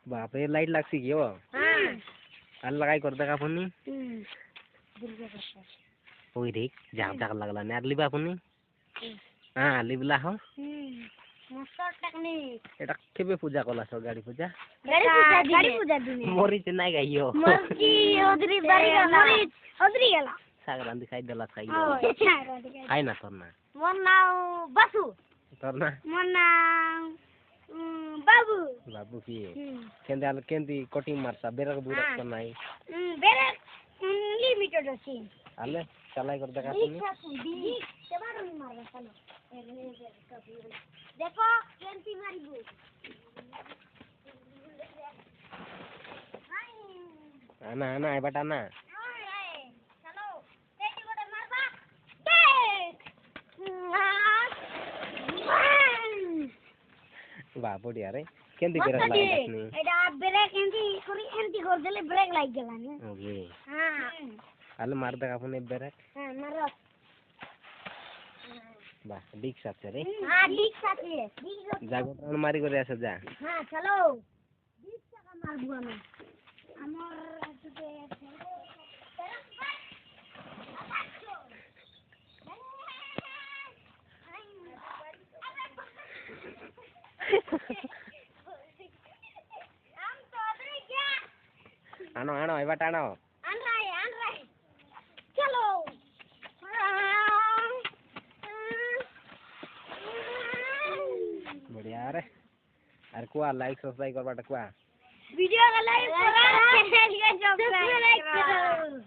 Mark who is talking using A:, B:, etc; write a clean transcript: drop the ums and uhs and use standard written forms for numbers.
A: बाप रे लाइट लागसी की हो अल लगाई कर दे का पुनी ओई रे जाम तक लगला ने अरली बा पुनी हां अरली बिला हो
B: मस्त टेक्निक
A: एटा केबे पूजा कला सो गाड़ी पूजा
B: गाड़ी पूजा दिन
A: मोरी से नाही गाइयो
B: मस्की ओदरी बारी मोरी ओदरी गेला
A: सागरान दिखाई देला खाई
B: ओ
A: खाई ना तोरना
B: मोर नाम बसु
A: तोरना
B: मोर नाम बाबू
A: बाबू की केंदे आल केंदी कोटिंग मारसा बेरक बुरक तो नाही
B: बेरे लिमिटेड अछि
A: आले चलाई कर देखा तुनी
B: केबार नहीं मारबा चलो देखो केंती मारिबू
A: आना आना ए बटा ना
B: चलो केटी गोटे मारबा देख
A: बा बढ़िया रे केंदी बेरक लागनी
B: एडा ब्रेक केंती करी एंती कर देले ब्रेक लाग गेला ने
A: ओके
B: हां
A: आले मार दे अपन बेरक
B: हां मारो
A: बा डिक साथ रे
B: हां डिक साथ रे
A: जागो मारी करे आसे जा
B: हां चलो डिक का मारबू हम हमर आते
A: आनो आनो ए बटा आनो
B: आन रहा चलो
A: बढ़िया रे अरे कुआ लाइक सब्सक्राइब कर बटा कुआ
B: वीडियो का लाइक करो सब्सक्राइब करो